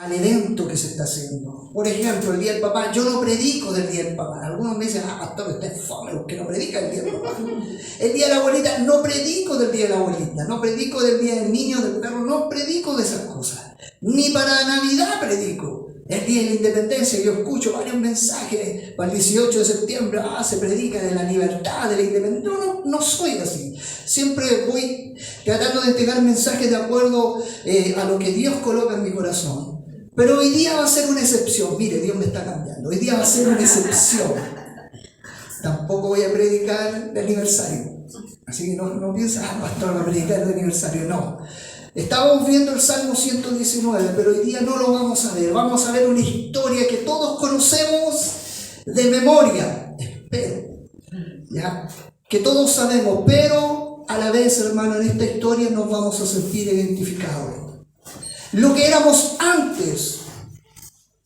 al evento que se está haciendo. Por ejemplo, el Día del Papá. Yo no predico del Día del Papá. Algunos me dicen, pastor, usted es fome, porque no predica el Día del Papá. El Día de la Abuelita, no predico del Día de la Abuelita. No predico del Día del Niño, del Perro. No predico de esas cosas. Ni para Navidad predico. El Día de la Independencia, yo escucho varios mensajes para el 18 de septiembre, se predica de la libertad, de la independencia. No soy así. Siempre voy tratando de entregar mensajes de acuerdo a lo que Dios coloca en mi corazón. Pero hoy día va a ser una excepción. Mire, Dios me está cambiando. Hoy día va a ser una excepción. Tampoco voy a predicar de aniversario. Así que no piensa, pastor, va a predicar de aniversario. No. Estábamos viendo el Salmo 119, pero hoy día no lo vamos a ver. Vamos a ver una historia que todos conocemos de memoria. Espero. ¿Ya? Que todos sabemos, pero a la vez, hermano, en esta historia nos vamos a sentir identificados. Lo que éramos antes,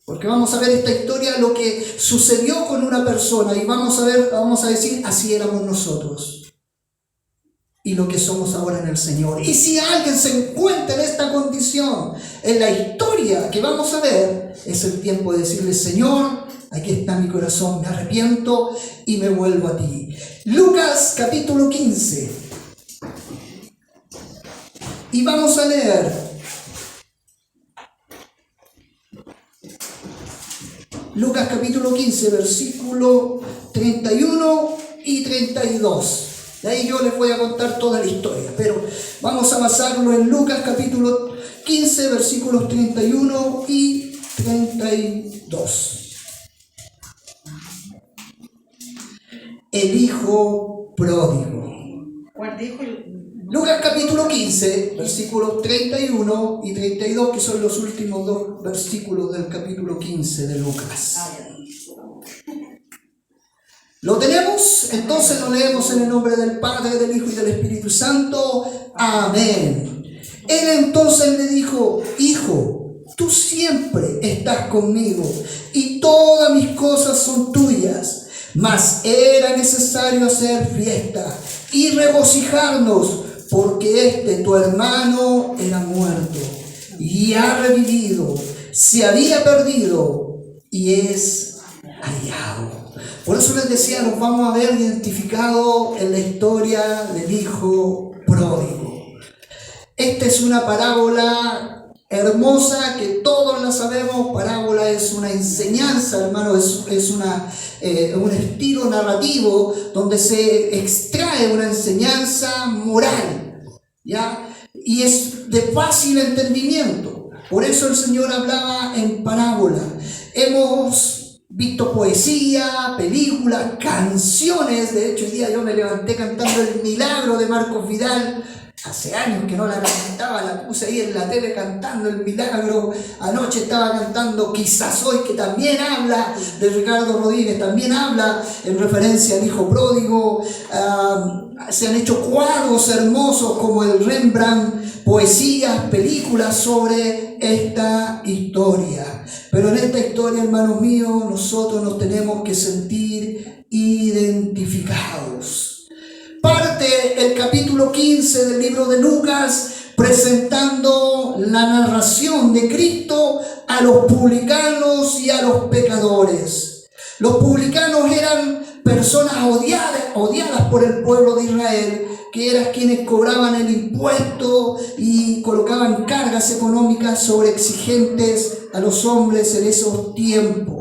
porque vamos a ver esta historia, lo que sucedió con una persona, y vamos a decir, así éramos nosotros. Y lo que somos ahora en el Señor. Y si alguien se encuentra en esta condición, en la historia que vamos a ver, es el tiempo de decirle, Señor, aquí está mi corazón, me arrepiento y me vuelvo a ti. Lucas capítulo 15. Y vamos a leer Lucas capítulo 15, versículo 31 y 32. De ahí yo les voy a contar toda la historia, pero vamos a basarlo en Lucas capítulo 15, versículos 31 y 32. El hijo pródigo. ¿Cuál dijo? Lucas capítulo 15, versículos 31 y 32, que son los últimos dos versículos del capítulo 15 de Lucas. ¿Lo tenemos? Entonces lo leemos en el nombre del Padre, del Hijo y del Espíritu Santo. Amén. Él entonces le dijo, hijo, tú siempre estás conmigo y todas mis cosas son tuyas, mas era necesario hacer fiesta y regocijarnos, porque tu hermano era muerto y ha revivido, se había perdido y es hallado. Por eso les decía, nos vamos a ver identificados en la historia del hijo pródigo. Esta es una parábola hermosa que todos la sabemos. Parábola es una enseñanza, hermano, es un estilo narrativo donde se extrae una enseñanza moral, ¿ya? Y es de fácil entendimiento. Por eso el Señor hablaba en parábola. Hemos visto poesía, películas, canciones. De hecho, el día yo me levanté cantando El Milagro de Marcos Vidal. Hace años que no la cantaba, la puse ahí en la tele cantando El Milagro. Anoche estaba cantando Quizás Hoy, que también habla de Ricardo Rodríguez, también habla en referencia al hijo pródigo. Se han hecho cuadros hermosos como el Rembrandt, poesías, películas sobre esta historia. Pero en esta historia, hermanos míos, nosotros nos tenemos que sentir identificados. Parte el capítulo 15 del libro de Lucas presentando la narración de Cristo a los publicanos y a los pecadores. Los publicanos eran personas odiadas por el pueblo de Israel, que eran quienes cobraban el impuesto y colocaban cargas económicas sobre exigentes a los hombres en esos tiempos.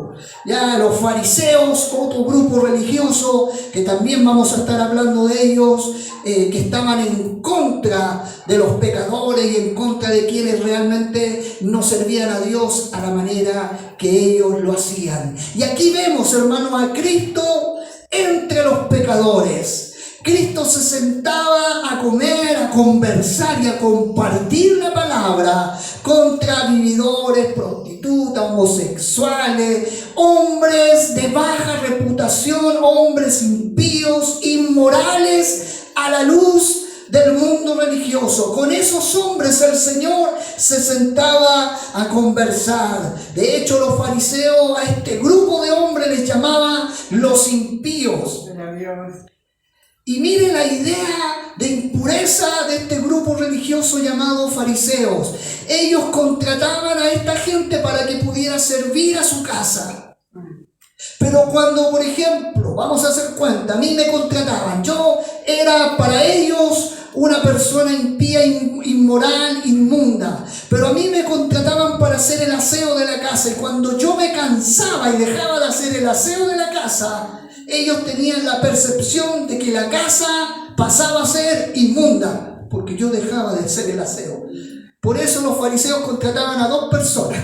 Ya los fariseos, otro grupo religioso que también vamos a estar hablando de ellos, que estaban en contra de los pecadores y en contra de quienes realmente no servían a Dios a la manera que ellos lo hacían. Y aquí vemos, hermanos, a Cristo entre los pecadores. Cristo se sentaba a comer, a conversar y a compartir la palabra contra vividores, prostitutas, homosexuales, hombres de baja reputación, hombres impíos, inmorales a la luz del mundo religioso. Con esos hombres el Señor se sentaba a conversar. De hecho, los fariseos a este grupo de hombres les llamaban los impíos. Y mire la idea de impureza de este grupo religioso llamado fariseos. Ellos contrataban a esta gente para servir a su casa. Pero cuando, por ejemplo, vamos a hacer cuenta, a mí me contrataban, yo era para ellos una persona impía, inmoral, inmunda, pero a mí me contrataban para hacer el aseo de la casa, y cuando yo me cansaba y dejaba de hacer el aseo de la casa, ellos tenían la percepción de que la casa pasaba a ser inmunda, porque yo dejaba de hacer el aseo. Por eso los fariseos contrataban a 2 personas.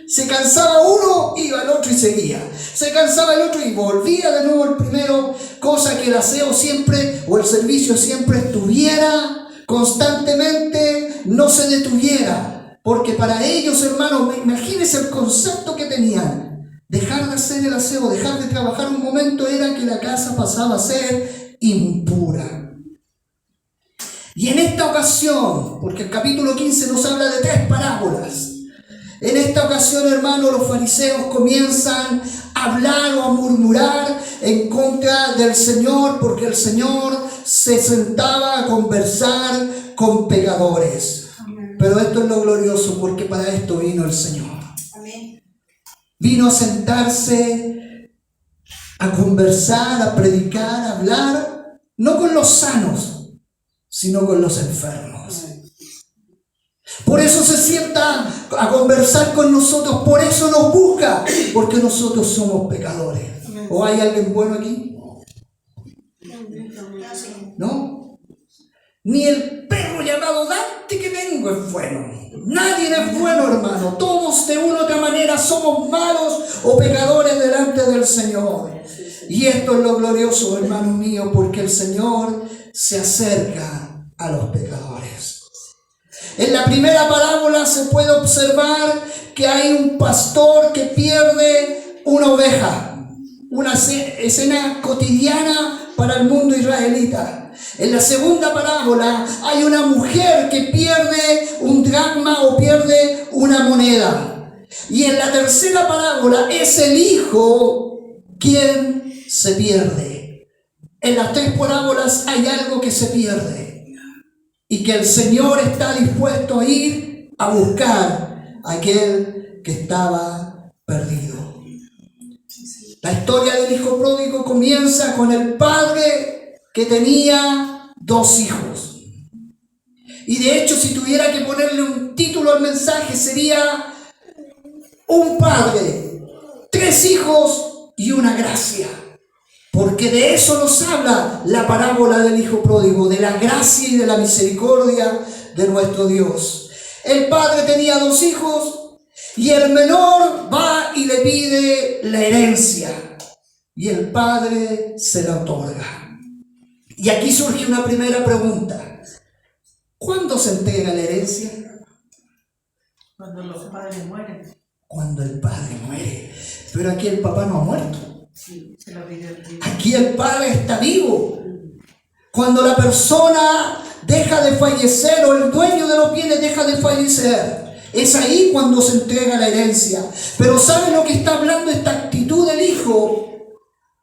Se cansaba uno, iba el otro y seguía. Se cansaba el otro y volvía de nuevo el primero, cosa que el aseo siempre, o el servicio siempre estuviera constantemente, no se detuviera. Porque para ellos, hermanos, imagínense el concepto que tenían. Dejar de hacer el aseo, dejar de trabajar un momento, era que la casa pasaba a ser impura. Y en esta ocasión, porque el capítulo 15 nos habla de 3 parábolas, en esta ocasión, hermanos, los fariseos comienzan a hablar o a murmurar en contra del Señor, porque el Señor se sentaba a conversar con pecadores. Amén. Pero esto es lo glorioso, porque para esto vino el Señor. Amén. Vino a sentarse, a conversar, a predicar, a hablar, no con los sanos, sino con los enfermos. Por eso se sienta a conversar con nosotros, por eso nos busca, porque nosotros somos pecadores. ¿O hay alguien bueno aquí? ¿No? Ni el perro llamado Dante que tengo es bueno. Nadie es bueno, hermano. Todos de una u otra manera somos malos o pecadores delante del Señor. Y esto es lo glorioso, hermano mío, porque el Señor se acerca a los pecadores. En la primera parábola se puede observar que hay un pastor que pierde una oveja, una escena cotidiana para el mundo israelita. En la segunda parábola hay una mujer que pierde un dracma o pierde una moneda. Y en la tercera parábola es el hijo quien se pierde. En las 3 parábolas hay algo que se pierde. Y que el Señor está dispuesto a ir a buscar a aquel que estaba perdido. La historia del hijo pródigo comienza con el padre que tenía 2 hijos. Y de hecho, si tuviera que ponerle un título al mensaje, sería un padre, 3 hijos y una gracia. Porque de eso nos habla la parábola del hijo pródigo, de la gracia y de la misericordia de nuestro Dios. El padre tenía 2 hijos y el menor va y le pide la herencia y el padre se la otorga. Y aquí surge una primera pregunta. ¿Cuándo se entrega la herencia? Cuando los padres mueren. Cuando el padre muere. Pero aquí el papá no ha muerto. Sí, se lo pidió el tío. Aquí el padre está vivo. Cuando la persona deja de fallecer o el dueño de los bienes deja de fallecer, es ahí cuando se entrega la herencia. Pero ¿sabe lo que está hablando esta actitud del hijo?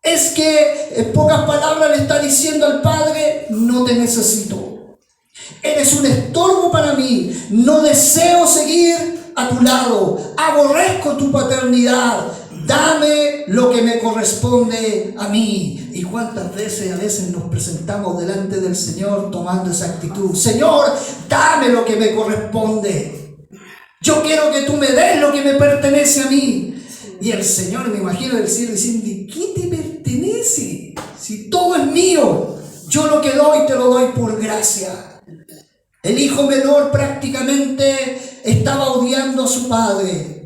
Es que en pocas palabras le está diciendo al padre: no te necesito. Eres un estorbo para mí. No deseo seguir a tu lado. Aborrezco tu paternidad. Dame lo que me corresponde a mí. Y cuántas veces a veces nos presentamos delante del Señor tomando esa actitud: Señor, dame lo que me corresponde. Yo quiero que tú me des lo que me pertenece a mí. Y el Señor, me imagino del cielo diciendo: ¿y qué te pertenece? Si todo es mío, yo lo que doy te lo doy por gracia. El hijo menor prácticamente estaba odiando a su padre.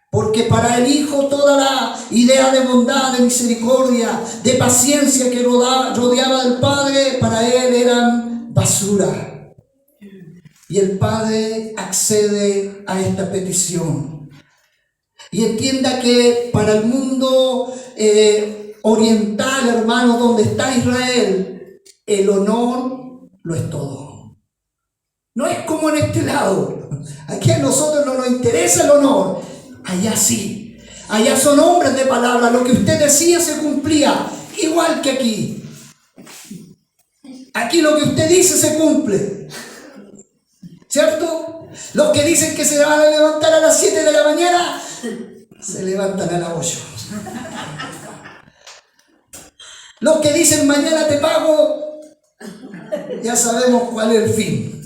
Porque para el hijo toda la idea de bondad, de misericordia, de paciencia que rodeaba del padre, para él eran basura. Y el padre accede a esta petición. Y entienda que para el mundo oriental, hermanos, donde está Israel, el honor lo es todo. No es como en este lado. Aquí a nosotros no nos interesa el honor. Allá sí. Allá son hombres de palabra. Lo que usted decía se cumplía. Igual que aquí. Aquí lo que usted dice se cumple. ¿Cierto? Los que dicen que se van a levantar a las 7 de la mañana paga, se levantan a la 8. Los que dicen mañana te pago, ya sabemos cuál es el fin.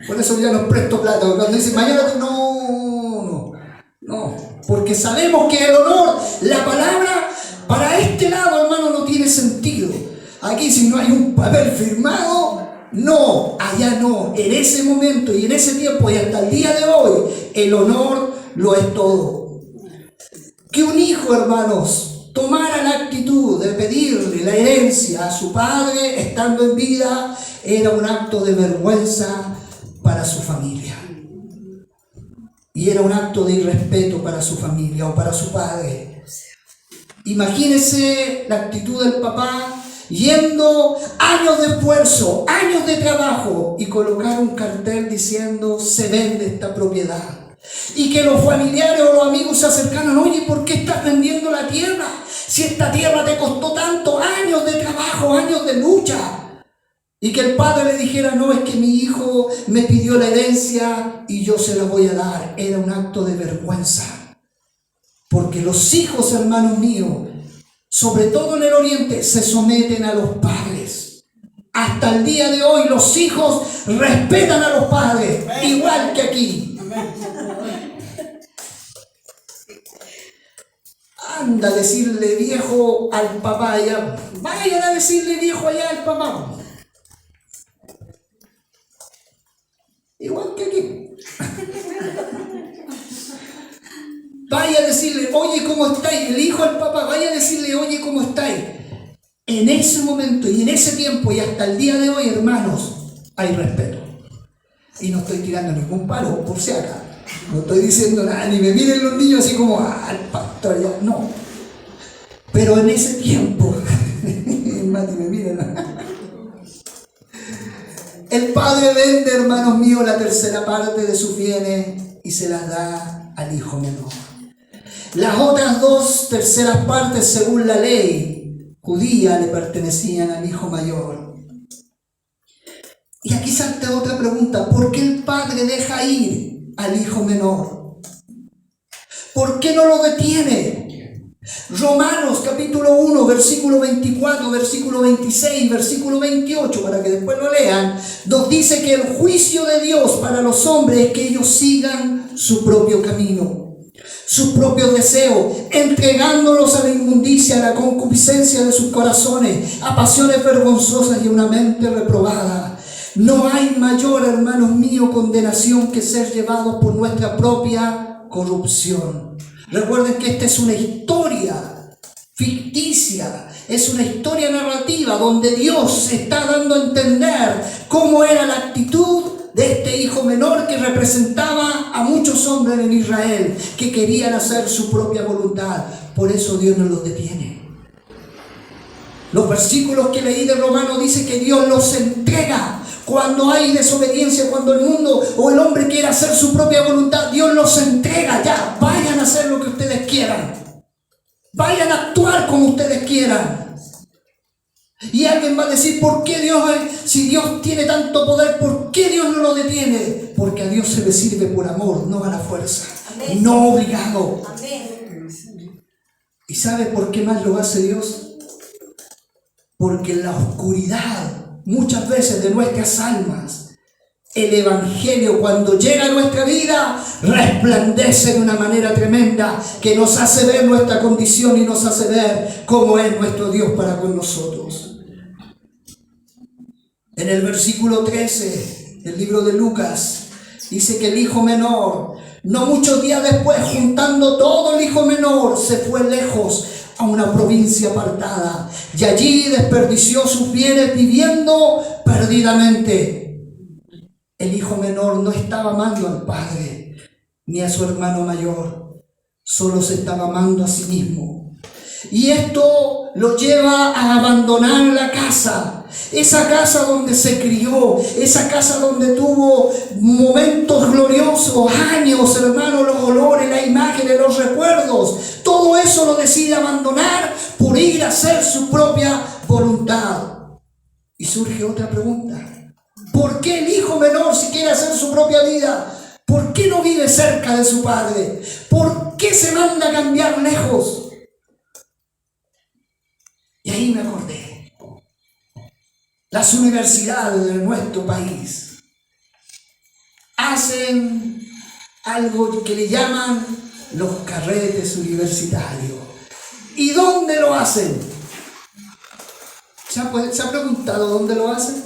Por eso ya no presto plata, porque cuando dicen mañana te... No, porque sabemos que el honor, la palabra, para este lado, hermano, no tiene sentido. Aquí si no hay un papel firmado, no, allá no. En ese momento y en ese tiempo y hasta el día de hoy, el honor lo es todo. Que un hijo, hermanos, tomara la actitud de pedirle la herencia a su padre estando en vida, era un acto de vergüenza para su familia. Y era un acto de irrespeto para su familia o para su padre. Imagínese la actitud del papá yendo años de esfuerzo, años de trabajo y colocar un cartel diciendo se vende esta propiedad. Y que los familiares o los amigos se acercaran, oye, ¿por qué estás vendiendo la tierra? Si esta tierra te costó tanto, años de trabajo, años de lucha. Y que el padre le dijera, no, es que mi hijo me pidió la herencia y yo se la voy a dar. Era un acto de vergüenza. Porque los hijos, hermanos míos, sobre todo en el Oriente, se someten a los padres. Hasta el día de hoy los hijos respetan a los padres, igual que aquí. Anda a decirle viejo al papá allá. Vayan a decirle viejo allá al papá. Igual que aquí. Vaya a decirle, oye, ¿cómo estáis? El hijo al papá, vaya a decirle, oye, ¿cómo estáis? En ese momento y en ese tiempo y hasta el día de hoy, hermanos, hay respeto. Y no estoy tirando ningún palo, por si acá. No estoy diciendo nada, ni me miren los niños así como, el pastor ya. No. Pero en ese tiempo, Mati, me miren. El padre vende, hermanos míos, la tercera parte de sus bienes y se las da al hijo menor. Las otras 2 terceras partes, según la ley judía, le pertenecían al hijo mayor. Y aquí salta otra pregunta: ¿por qué el padre deja ir al hijo menor? ¿Por qué no lo detiene? Romanos capítulo 1, versículo 24, versículo 26, versículo 28, para que después lo lean, nos dice que el juicio de Dios para los hombres es que ellos sigan su propio camino, sus propios deseos, entregándolos a la inmundicia, a la concupiscencia de sus corazones, a pasiones vergonzosas y a una mente reprobada. No hay mayor, hermanos míos, condenación que ser llevados por nuestra propia corrupción. Recuerden que esta es una historia ficticia, es una historia narrativa donde Dios está dando a entender cómo era la actitud de este hijo menor que representaba a muchos hombres en Israel que querían hacer su propia voluntad. Por eso Dios no los detiene. Los versículos que leí de Romanos dice que Dios los entrega. Cuando hay desobediencia, cuando el mundo o el hombre quiere hacer su propia voluntad, Dios los entrega. Ya, vayan a hacer lo que ustedes quieran. Vayan a actuar como ustedes quieran. Y alguien va a decir, ¿por qué Dios, si Dios tiene tanto poder, por qué Dios no lo detiene? Porque a Dios se le sirve por amor, no a la fuerza. Amén. No obligado. Amén. ¿Y sabe por qué más lo hace Dios? Porque en la oscuridad muchas veces de nuestras almas, el Evangelio cuando llega a nuestra vida resplandece de una manera tremenda que nos hace ver nuestra condición y nos hace ver cómo es nuestro Dios para con nosotros. En el versículo 13 del libro de Lucas dice que el hijo menor, no muchos días después, juntando todo el hijo menor, se fue lejos a una provincia apartada y allí desperdició sus bienes viviendo perdidamente. El hijo menor no estaba amando al padre ni a su hermano mayor, solo se estaba amando a sí mismo. Y esto lo lleva a abandonar la casa, esa casa donde se crió, esa casa donde tuvo momentos gloriosos, años, hermano, los olores, las imágenes, los recuerdos. Todo eso lo decide abandonar por ir a hacer su propia voluntad. Y surge otra pregunta: ¿por qué el hijo menor, si quiere hacer su propia vida, por qué no vive vive cerca de su Padre? ¿Por qué se manda a cambiar lejos? Y ahí me acordé. Las universidades de nuestro país hacen algo que le llaman los carretes universitarios. ¿Y dónde lo hacen? ¿Se ha preguntado dónde lo hacen?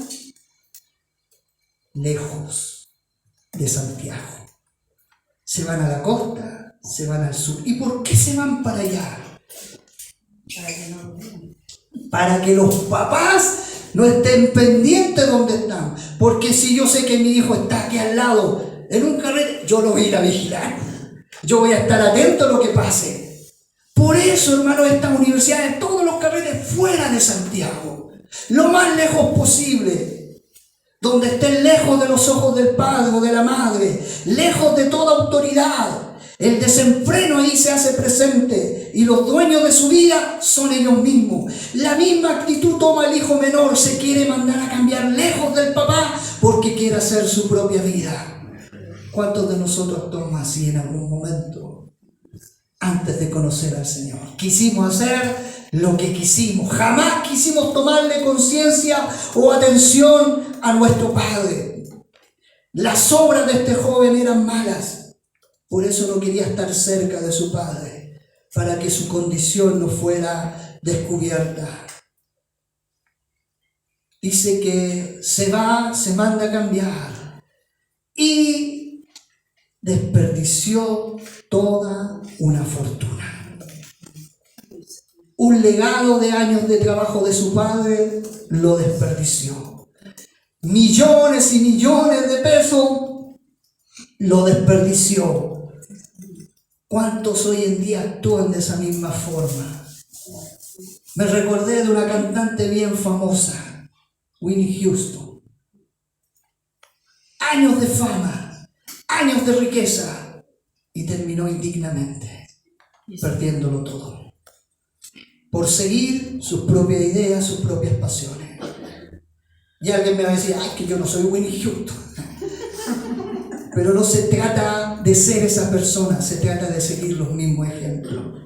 Lejos de Santiago. Se van a la costa, se van al sur. ¿Y por qué se van para allá? Para que los papás no estén pendientes de dónde están. Porque si yo sé que mi hijo está aquí al lado, en un carrete, yo lo voy a ir a vigilar. Yo voy a estar atento a lo que pase. Por eso, hermanos, estas universidades, todos los carretes fuera de Santiago, lo más lejos posible, donde estén lejos de los ojos del padre o de la madre, lejos de toda autoridad. El desenfreno ahí se hace presente y los dueños de su vida son ellos mismos. La misma actitud toma el hijo menor, se quiere mandar a cambiar lejos del papá porque quiere hacer su propia vida. ¿Cuántos de nosotros tomamos así en algún momento? Antes de conocer al Señor. Quisimos hacer lo que quisimos. Jamás quisimos tomarle conciencia o atención a nuestro Padre. Las obras de este joven eran malas. Por eso no quería estar cerca de su Padre, para que su condición no fuera descubierta. Dice que se manda a cambiar y desperdició toda una fortuna. Un legado de años de trabajo de su padre lo desperdició. Millones y millones de pesos lo desperdició. ¿Cuántos hoy en día actúan de esa misma forma? Me recordé de una cantante bien famosa, Whitney Houston. Años de fama, años de riqueza, y terminó indignamente, perdiéndolo todo, por seguir sus propias ideas, sus propias pasiones. Y alguien me va a decir, ay, que yo no soy Whitney Houston. Pero no se trata de ser esa persona, se trata de seguir los mismos ejemplos.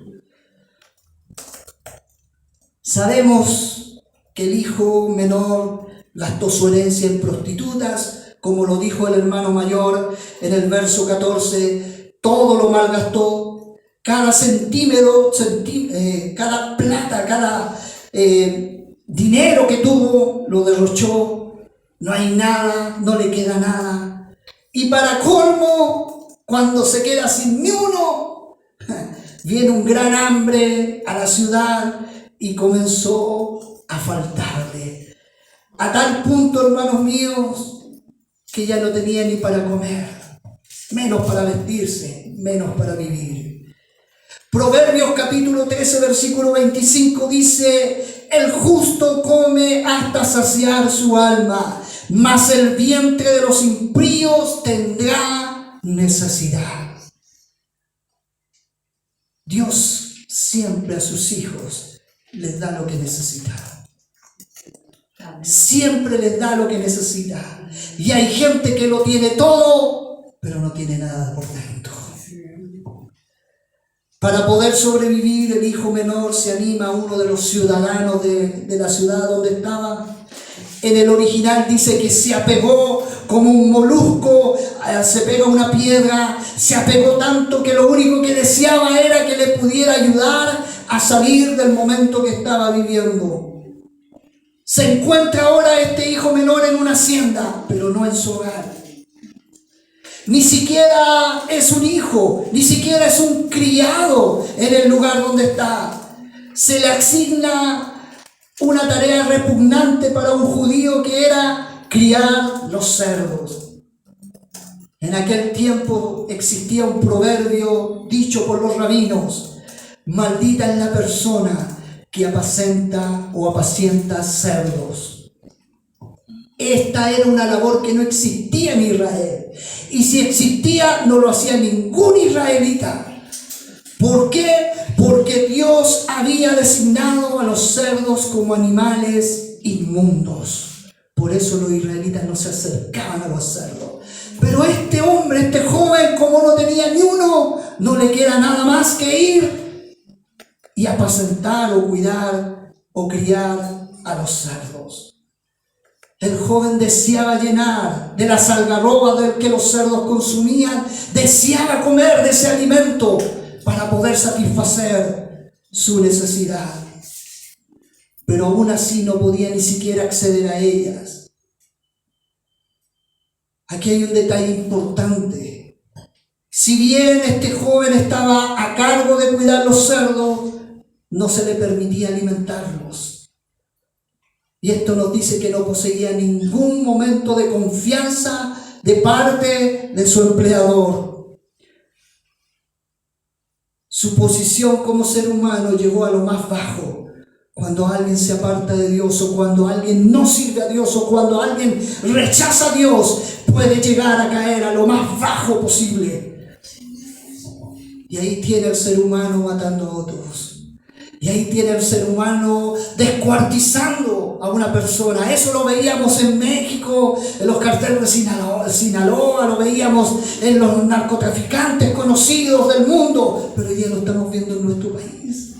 Sabemos que el hijo menor gastó su herencia en prostitutas, como lo dijo el hermano mayor en el verso 14, todo lo malgastó, cada centímetro, cada plata, cada dinero que tuvo, lo derrochó, no hay nada, no le queda nada. Y para colmo, cuando se queda sin ni uno, viene un gran hambre a la ciudad y comenzó a faltarle. A tal punto, hermanos míos, que ya no tenía ni para comer, menos para vestirse, menos para vivir. Proverbios capítulo 13, versículo 25 dice, el justo come hasta saciar su alma, mas el vientre de los impíos tendrá necesidad. Dios siempre a sus hijos les da lo que necesitan. Siempre les da lo que necesitan. Y hay gente que lo tiene todo, pero no tiene nada por dentro. Para poder sobrevivir, el hijo menor se anima a uno de los ciudadanos de la ciudad donde estaba. En el original dice que se apegó como un molusco, se pega a una piedra, se apegó tanto que lo único que deseaba era que le pudiera ayudar a salir del momento que estaba viviendo. Se encuentra ahora este hijo menor en una hacienda, pero no en su hogar. Ni siquiera es un hijo, ni siquiera es un criado en el lugar donde está. Se le asigna una tarea repugnante para un judío que era criar los cerdos. En aquel tiempo existía un proverbio dicho por los rabinos: maldita es la persona que apacenta o apacienta cerdos. Esta era una labor que no existía en Israel. Y si existía, no lo hacía ningún israelita. ¿Por qué? Porque Dios había designado a los cerdos como animales inmundos. Por eso los israelitas no se acercaban a los cerdos. Pero este hombre, este joven, como no tenía ni uno, no le queda nada más que ir y apacentar o cuidar o criar a los cerdos. El joven deseaba llenar de las algarrobas del que los cerdos consumían, deseaba comer de ese alimento para poder satisfacer su necesidad. Pero aún así no podía ni siquiera acceder a ellas. Aquí hay un detalle importante. Si bien este joven estaba a cargo de cuidar los cerdos, no se le permitía alimentarlos. Y esto nos dice que no poseía ningún momento de confianza de parte de su empleador. Su posición como ser humano llegó a lo más bajo. Cuando alguien se aparta de Dios, o cuando alguien no sirve a Dios, o cuando alguien rechaza a Dios, puede llegar a caer a lo más bajo posible. Y ahí tiene el ser humano matando a otros. Y ahí tiene el ser humano descuartizando a una persona. Eso lo veíamos en México, en los carteles de Sinaloa, lo veíamos en los narcotraficantes conocidos del mundo. Pero hoy día lo estamos viendo en nuestro país,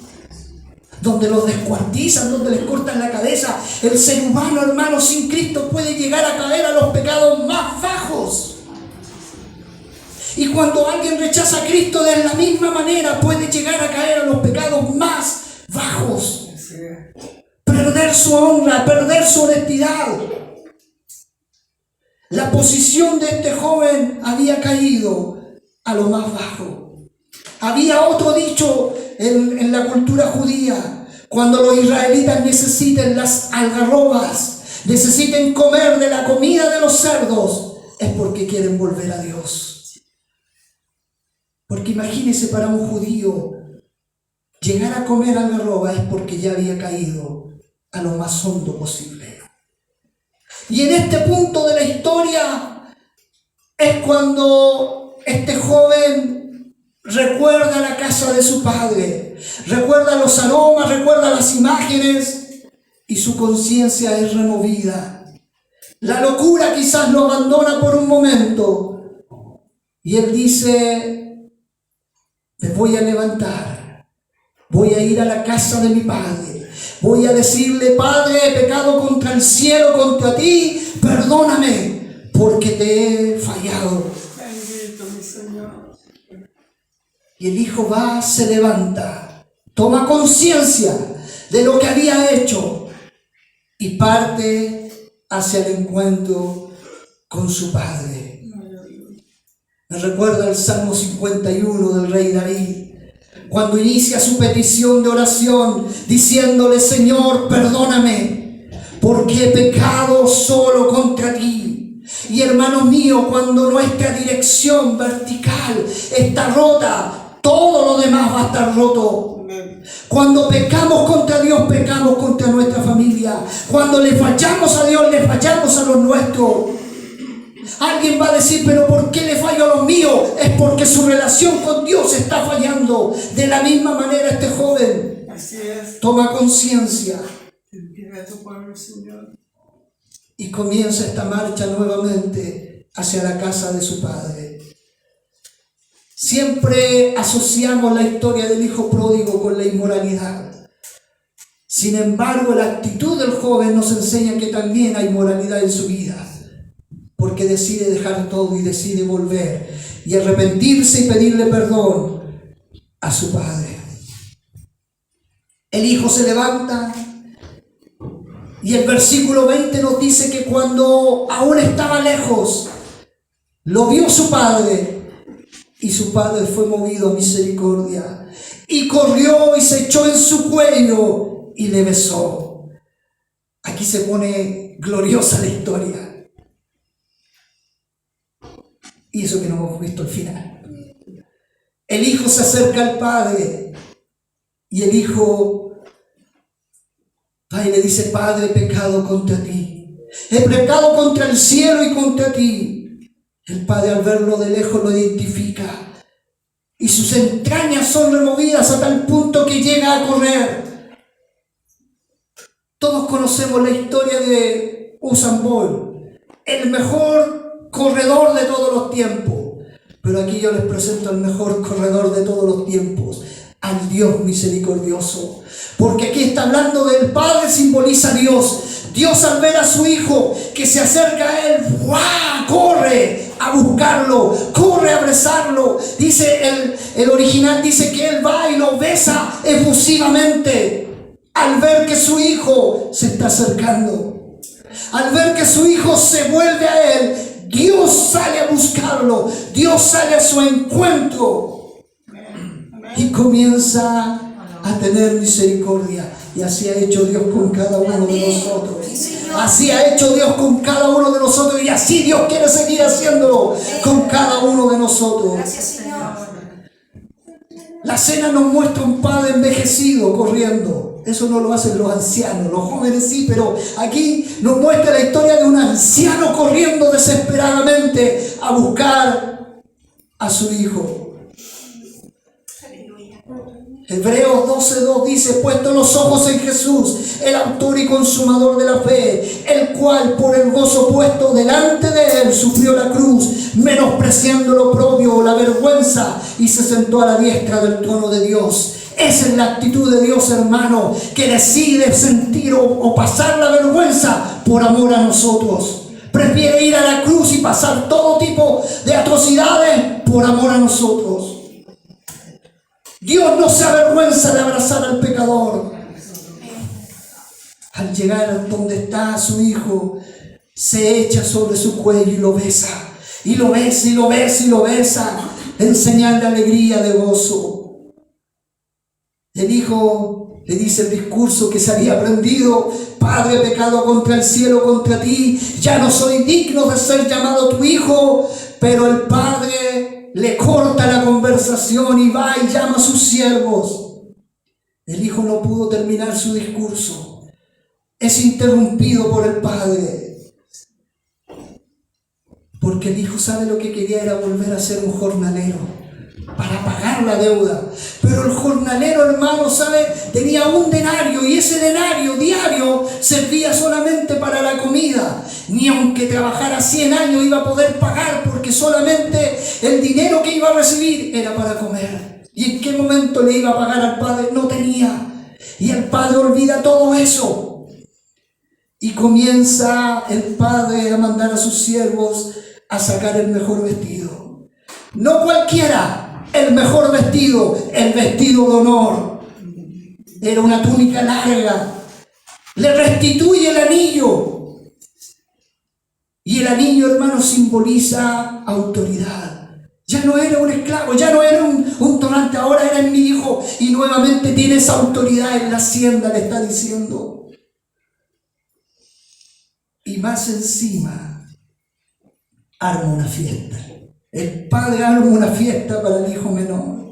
donde los descuartizan, donde les cortan la cabeza. El ser humano, hermano, sin Cristo puede llegar a caer a los pecados más bajos. Y cuando alguien rechaza a Cristo de la misma manera, puede llegar a caer a los pecados más bajos. Perder su honra, perder su honestidad. La posición de este joven había caído a lo más bajo. Había otro dicho en la cultura judía: cuando los israelitas necesiten las algarrobas, necesiten comer de la comida de los cerdos, es porque quieren volver a Dios. Porque imagínese, para un judío llegar a comer algarroba es porque ya había caído a lo más hondo posible. Y en este punto de la historia es cuando este joven recuerda la casa de su padre, recuerda los aromas, recuerda las imágenes, y su conciencia es removida. La locura quizás lo abandona por un momento y él dice: me voy a levantar, voy a ir a la casa de mi padre, voy a decirle: Padre, he pecado contra el cielo, contra ti, perdóname, porque te he fallado. Bendito mi Señor. Y el hijo va, se levanta, toma conciencia de lo que había hecho y parte hacia el encuentro con su padre. Me recuerda el Salmo 51 del rey David, cuando inicia su petición de oración diciéndole: Señor, perdóname, porque he pecado solo contra ti. Y hermano mío, cuando nuestra dirección vertical está rota, todo lo demás va a estar roto. Cuando pecamos contra Dios, pecamos contra nuestra familia. Cuando le fallamos a Dios, le fallamos a los nuestros. Alguien va a decir: pero ¿por qué le fallo a los míos? Es porque su relación con Dios está fallando. De la misma manera este joven toma conciencia y comienza esta marcha nuevamente hacia la casa de su padre. Siempre asociamos la historia del hijo pródigo con la inmoralidad. Sin embargo, la actitud del joven nos enseña que también hay moralidad en su vida, porque decide dejar todo y decide volver y arrepentirse y pedirle perdón a su padre. El hijo se levanta y el versículo 20 nos dice que cuando aún estaba lejos, lo vio su padre, y su padre fue movido a misericordia y corrió y se echó en su cuello y le besó. Aquí se pone gloriosa la historia. Y eso que no hemos visto el final. El hijo se acerca al padre y el hijo va y le dice: Padre, he pecado contra ti. He pecado contra el cielo y contra ti. El padre, al verlo de lejos, lo identifica y sus entrañas son removidas a tal punto que llega a correr. Todos conocemos la historia de Usain Bolt, el mejor corredor de todos los tiempos. Pero aquí yo les presento al mejor corredor de todos los tiempos, al Dios misericordioso. Porque aquí está hablando del Padre, simboliza a Dios. Dios, al ver a su Hijo que se acerca a Él, ¡guau!, corre a buscarlo, corre a abrazarlo. Dice el original, dice que Él va y lo besa efusivamente al ver que su Hijo se está acercando. Al ver que su Hijo se vuelve a Él, Dios sale a buscarlo, Dios sale a su encuentro y comienza a tener misericordia. Y así ha hecho Dios con cada uno de nosotros. Así ha hecho Dios con cada uno de nosotros, y así Dios quiere seguir haciéndolo con cada uno de nosotros. Gracias, Señor. La escena nos muestra un padre envejecido corriendo. Eso no lo hacen los ancianos, los jóvenes sí, pero aquí nos muestra la historia de un anciano corriendo desesperadamente a buscar a su hijo. Hebreos 12:2 dice: puesto los ojos en Jesús, el autor y consumador de la fe, el cual por el gozo puesto delante de él sufrió la cruz, menospreciando lo propio, la vergüenza, y se sentó a la diestra del trono de Dios. Esa es la actitud de Dios, hermano, que decide sentir o pasar la vergüenza por amor a nosotros. Prefiere ir a la cruz y pasar todo tipo de atrocidades por amor a nosotros. Dios no se avergüenza de abrazar al pecador. Al llegar donde está su hijo, se echa sobre su cuello y lo besa. Y lo besa, y lo besa, y lo besa, en señal de alegría, de gozo. El hijo le dice el discurso que se había aprendido: Padre, he pecado contra el cielo, contra ti, ya no soy digno de ser llamado tu hijo. Pero el padre le corta la conversación y va y llama a sus siervos. El hijo no pudo terminar su discurso. Es interrumpido por el padre. Porque el hijo sabe lo que quería era volver a ser un jornalero para pagar la deuda. Pero el jornalero, hermano, sabe, tenía un denario, y ese denario diario servía solamente para la comida. Ni aunque trabajara 100 años iba a poder pagar, porque solamente el dinero que iba a recibir era para comer. ¿Y en qué momento le iba a pagar al padre? No tenía. Y el padre olvida todo eso. Y comienza el padre a mandar a sus siervos a sacar el mejor vestido. No cualquiera, el mejor vestido, el vestido de honor. Era una túnica larga. Le restituye el anillo. Y el anillo, hermano, simboliza autoridad. Ya no era un esclavo, ya no era un donante, ahora era mi hijo. Y nuevamente tiene esa autoridad en la hacienda, le está diciendo. Y más encima, arma una fiesta. El padre arma una fiesta para el hijo menor.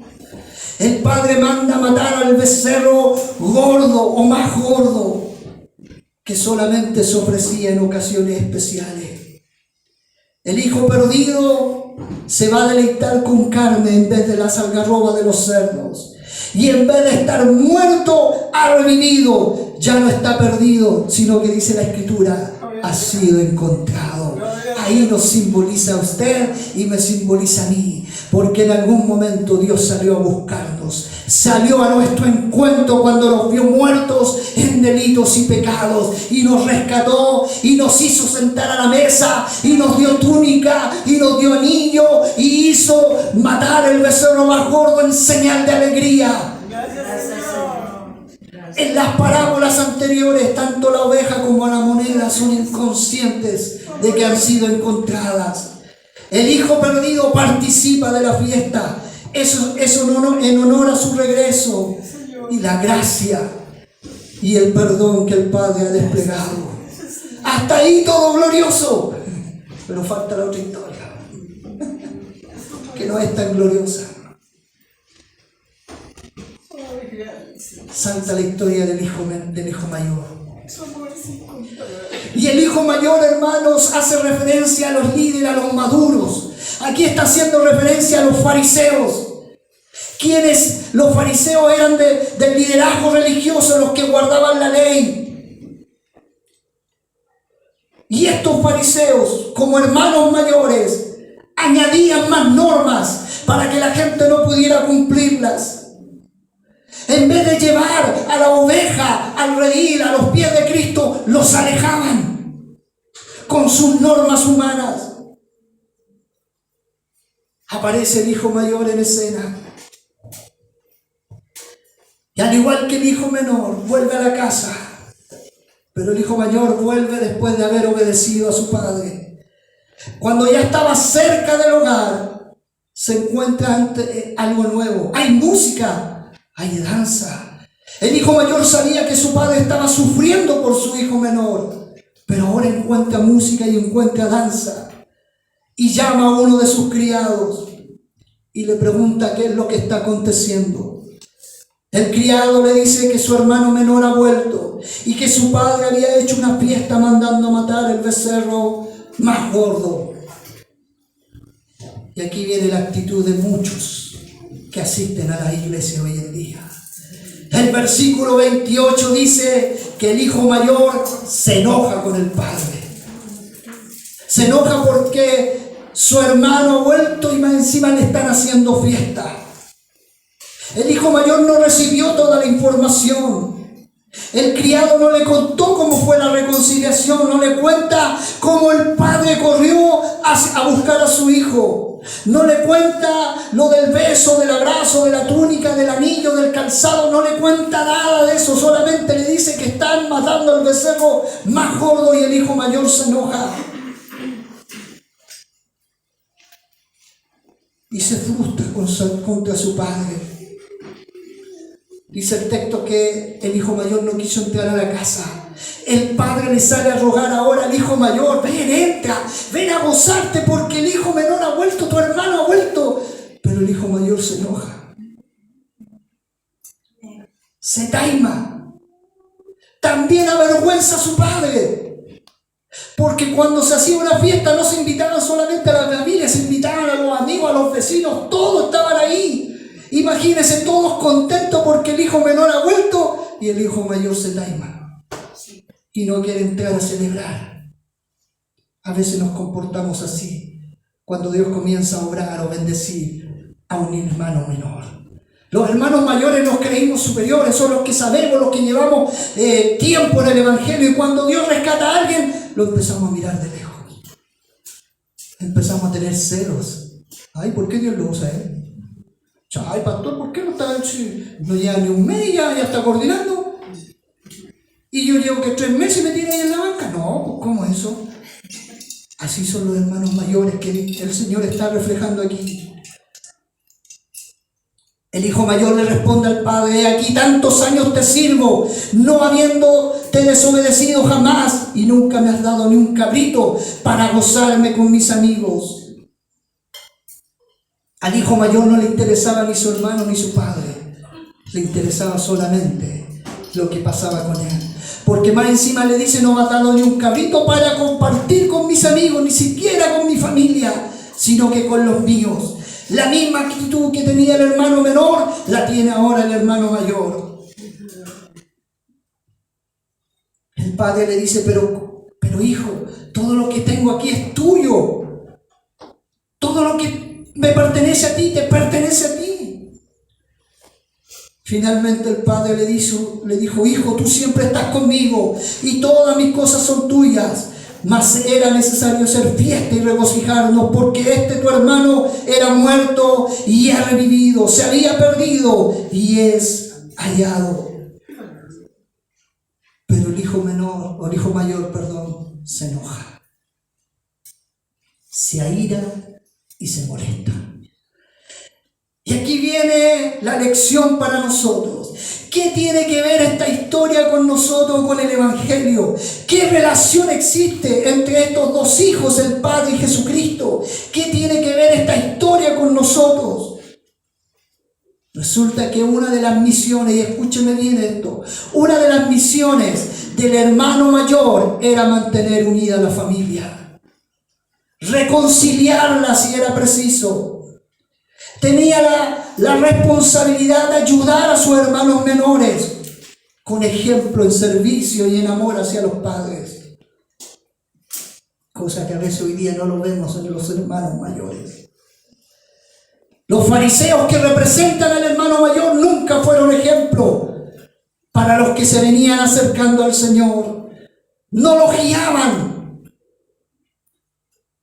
El padre manda matar al becerro gordo o más gordo, que solamente se ofrecía en ocasiones especiales. El hijo perdido se va a deleitar con carne en vez de las algarrobas de los cerdos. Y en vez de estar muerto, ha revivido. Ya no está perdido, sino que dice la Escritura: ha sido encontrado. Ahí nos simboliza a usted y me simboliza a mí. Porque en algún momento Dios salió a buscarnos. Salió a nuestro encuentro cuando nos vio muertos en delitos y pecados. Y nos rescató y nos hizo sentar a la mesa. Y nos dio túnica y nos dio anillo. Y hizo matar el becerro más gordo en señal de alegría. En las parábolas anteriores, tanto la oveja como la moneda son inconscientes de que han sido encontradas. El hijo perdido participa de la fiesta. Eso en honor a su regreso. Y la gracia y el perdón que el Padre ha desplegado. Hasta ahí todo glorioso. Pero falta la otra historia, que no es tan gloriosa. Salta la historia del hijo mayor. Y el hijo mayor, hermanos, hace referencia a los líderes, a los maduros. Aquí está haciendo referencia a los fariseos. Quienes los fariseos eran del liderazgo religioso, los que guardaban la ley. Y estos fariseos, como hermanos mayores, añadían más normas para que la gente no pudiera cumplirlas. En vez de llevar a la oveja al redil, a los pies de Cristo, los alejaban con sus normas humanas. Aparece el hijo mayor en escena. Y al igual que el hijo menor, vuelve a la casa. Pero el hijo mayor vuelve después de haber obedecido a su padre. Cuando ya estaba cerca del hogar, se encuentra ante algo nuevo. Hay música, hay danza. El hijo mayor sabía que su padre estaba sufriendo por su hijo menor, pero ahora encuentra música y encuentra danza. Y llama a uno de sus criados y le pregunta qué es lo que está aconteciendo. El criado le dice que su hermano menor ha vuelto y que su padre había hecho una fiesta mandando matar el becerro más gordo. Y aquí viene la actitud de muchos que asisten a la iglesia hoy en día. El versículo 28 dice que el hijo mayor se enoja con el padre. Se enoja porque su hermano ha vuelto y más encima le están haciendo fiesta. El hijo mayor no recibió toda la información. El criado no le contó cómo fue la reconciliación, no le cuenta cómo el padre corrió a buscar a su hijo. No le cuenta lo del beso, del abrazo, de la túnica, del anillo, del calzado, no le cuenta nada de eso, solamente le dice que están matando al becerro más gordo y el hijo mayor se enoja. Y se frustra contra su padre. Dice el texto que el hijo mayor no quiso entrar a la casa. El padre le sale a rogar ahora al hijo mayor: ven, entra, ven a gozarte porque el hijo menor ha vuelto, tu hermano ha vuelto. Pero el hijo mayor se enoja. Se taima. También avergüenza a su padre. Porque cuando se hacía una fiesta no se invitaban solamente a la familia, se invitaban a los amigos, a los vecinos, todos estaban ahí. Imagínense, todos contentos porque el hijo menor ha vuelto y el hijo mayor se taima y no quiere entrar a celebrar. A veces nos comportamos así cuando Dios comienza a obrar o bendecir a un hermano menor. Los hermanos mayores nos creímos superiores, son los que sabemos, los que llevamos tiempo en el Evangelio, y cuando Dios rescata a alguien, lo empezamos a mirar de lejos. Empezamos a tener celos. Ay, ¿por qué Dios lo usa a él? Ay, pastor, ¿por qué no está? No lleva ni un mes, ya está coordinando. Y yo llevo que 3 meses y me tiene ahí en la banca. No, pues ¿cómo es eso? Así son los hermanos mayores que el Señor está reflejando aquí. El hijo mayor le responde al padre: he aquí tantos años te sirvo, no habiéndote desobedecido jamás, y nunca me has dado ni un cabrito para gozarme con mis amigos. Al hijo mayor no le interesaba ni su hermano ni su padre, le interesaba solamente lo que pasaba con él. Porque más encima le dice: no me has dado ni un cabrito para compartir con mis amigos, ni siquiera con mi familia, sino que con los míos. La misma actitud que tenía el hermano menor, la tiene ahora el hermano mayor. El padre le dice: pero hijo, todo lo que tengo aquí es tuyo. Todo lo que me pertenece a ti, te pertenece a ti. Finalmente el padre le dijo: hijo, tú siempre estás conmigo y todas mis cosas son tuyas. Mas era necesario hacer fiesta y regocijarnos, porque tu hermano era muerto y ha revivido, se había perdido y es hallado. Pero el hijo mayor, se enoja, se aira y se molesta. Y aquí viene la lección para nosotros. ¿Qué tiene que ver esta historia con nosotros, con el Evangelio? ¿Qué relación existe entre estos dos hijos, el Padre y Jesucristo? ¿Qué tiene que ver esta historia con nosotros? Resulta que una de las misiones, y escúcheme bien esto, una de las misiones del hermano mayor era mantener unida a la familia, reconciliarla si era preciso. Tenía la responsabilidad de ayudar a sus hermanos menores con ejemplo en servicio y en amor hacia los padres. cosa que a veces hoy día no lo vemos en los hermanos mayores. Los fariseos que representan al hermano mayor nunca fueron ejemplo para los que se venían acercando al Señor. No los guiaban,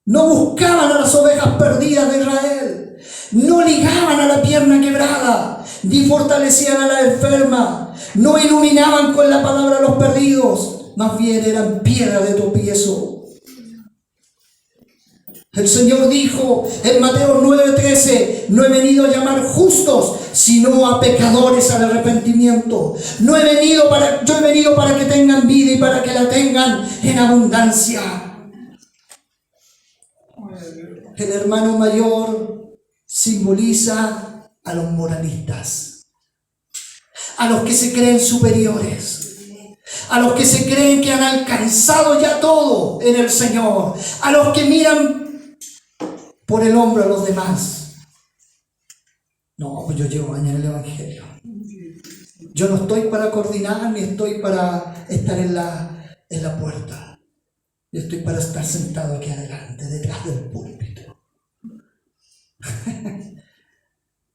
no buscaban a las ovejas perdidas de Israel, no ligaban a la pierna quebrada, ni fortalecían a la enferma, no iluminaban con la palabra a los perdidos, más bien eran piedra de tropiezo. El Señor dijo en Mateo 9:13, no he venido a llamar justos, sino a pecadores al arrepentimiento. Yo he venido para que tengan vida y para que la tengan en abundancia. El hermano mayor simboliza a los moralistas, a los que se creen superiores, a los que se creen que han alcanzado ya todo en el Señor, a los que miran por el hombro a los demás. No, pues yo llevo años en el Evangelio. Yo no estoy para coordinar ni estoy para estar en la puerta. Yo estoy para estar sentado aquí adelante, detrás del púlpito.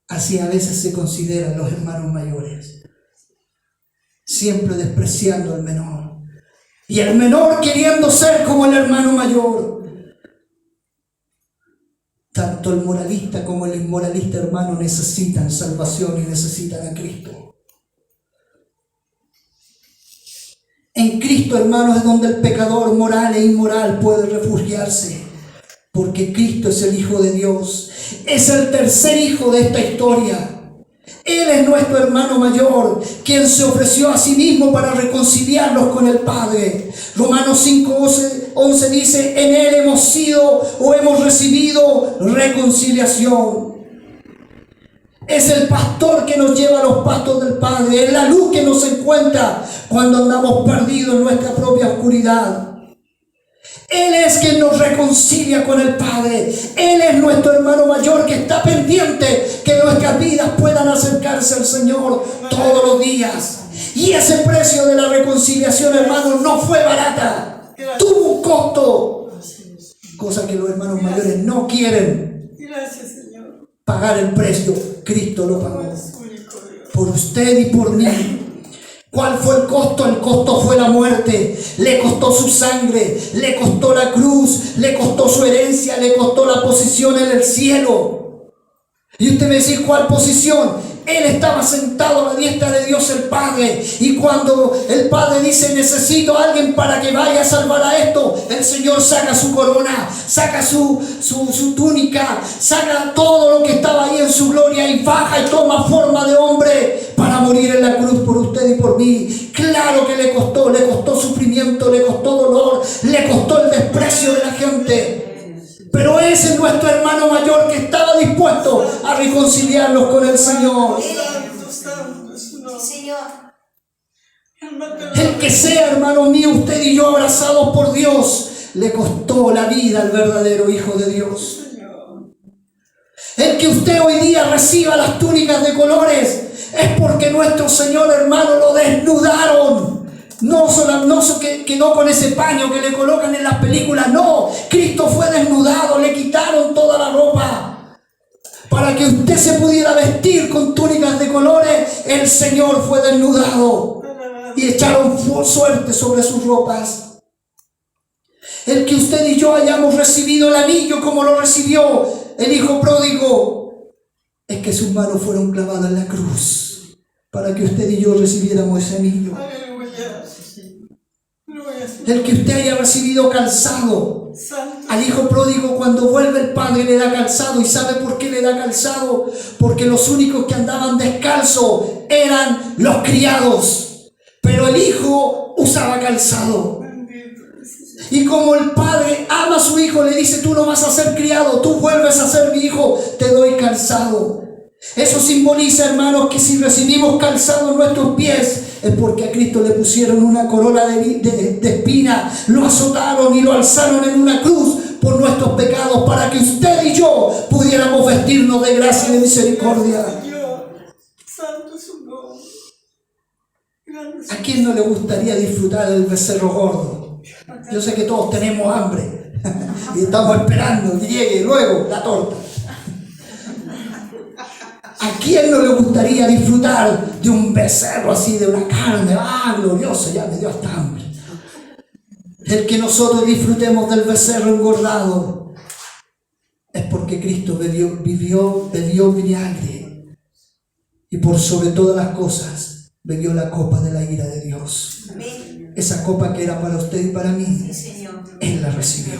Así a veces se consideran los hermanos mayores, siempre despreciando al menor, y el menor queriendo ser como el hermano mayor. Tanto el moralista como el inmoralista, hermano, necesitan salvación y necesitan a Cristo. En Cristo, hermano, es donde el pecador moral e inmoral puede refugiarse, porque Cristo es el Hijo de Dios, es el tercer hijo de esta historia. Él es nuestro hermano mayor, quien se ofreció a sí mismo para reconciliarnos con el Padre. Romanos 5:11 dice, en Él hemos sido o hemos recibido reconciliación. Es el pastor que nos lleva a los pastos del Padre, es la luz que nos encuentra cuando andamos perdidos en nuestra propia oscuridad. Él es quien nos reconcilia con el Padre. Él es nuestro hermano mayor que está pendiente que nuestras vidas puedan acercarse al Señor todos los días. Y ese precio de la reconciliación, hermano, no fue barata. Tuvo un costo. Cosa que los hermanos mayores no quieren pagar el precio. Cristo lo pagó por usted y por mí. ¿Cuál fue el costo? El costo fue la muerte. Le costó su sangre, le costó la cruz, le costó su herencia, le costó la posición en el cielo. Y usted me dice, ¿cuál posición? Él estaba sentado a la diestra de Dios el Padre. Y cuando el Padre dice, necesito a alguien para que vaya a salvar a esto, el Señor saca su corona, saca su túnica, saca todo lo que estaba ahí en su gloria y baja y toma forma de hombre para morir en la cruz por usted y por mí. Claro que le costó sufrimiento, le costó dolor, le costó el desprecio de la gente. Pero ese es nuestro hermano mayor que estaba dispuesto a reconciliarnos con el Señor. El que sea, hermano mío, usted y yo abrazados por Dios, le costó la vida al verdadero Hijo de Dios. El que usted hoy día reciba las túnicas de colores es porque nuestro Señor, hermano, lo desnudaron. No con ese paño que le colocan en las películas, no. Cristo fue desnudado, le quitaron toda la ropa para que usted se pudiera vestir con túnicas de colores. El Señor fue desnudado y echaron suerte sobre sus ropas. El que usted y yo hayamos recibido el anillo como lo recibió el hijo pródigo, es que sus manos fueron clavadas en la cruz para que usted y yo recibiéramos ese anillo. El que usted haya recibido calzado, al hijo pródigo cuando vuelve el padre le da calzado. ¿Y sabe por qué le da calzado? Porque los únicos que andaban descalzos eran los criados, pero el hijo usaba calzado. Y como el padre ama a su hijo, le dice, tú no vas a ser criado, tú vuelves a ser mi hijo, te doy calzado. Eso simboliza, hermanos, que si recibimos calzado en nuestros pies es porque a Cristo le pusieron una corona de espina, lo azotaron y lo alzaron en una cruz por nuestros pecados para que usted y yo pudiéramos vestirnos de gracia y de misericordia. ¿A quién no le gustaría disfrutar del becerro gordo? Yo sé que todos tenemos hambre, Y estamos esperando que llegue luego la torta. ¿A quién no le gustaría disfrutar de un becerro así, de una carne? Gloriosa, ya me dio hasta hambre. El que nosotros disfrutemos del becerro engordado es porque Cristo bebió vinagre y por sobre todas las cosas bebió la copa de la ira de Dios. Amén. Esa copa que era para usted y para mí, Sí, Señor. Él la recibió.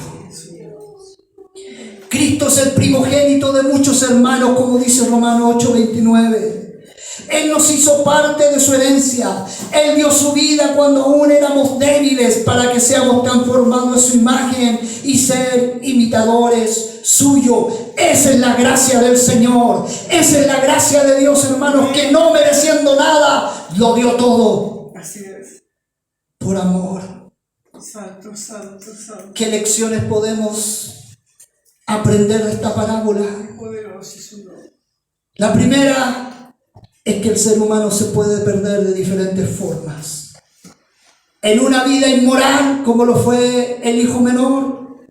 Cristo es el primogénito de muchos hermanos, como dice Romanos 8:29. Él nos hizo parte de su herencia. Él dio su vida cuando aún éramos débiles para que seamos transformados en su imagen y ser imitadores suyos. Esa es la gracia del Señor. Esa es la gracia de Dios, hermanos, que no mereciendo nada, lo dio todo Así es. por amor. Santo, santo, santo. ¿Qué lecciones podemos aprender de esta parábola? Poderoso es su nombre. La primera es que el ser humano se puede perder de diferentes formas. En una vida inmoral, como lo fue el hijo menor,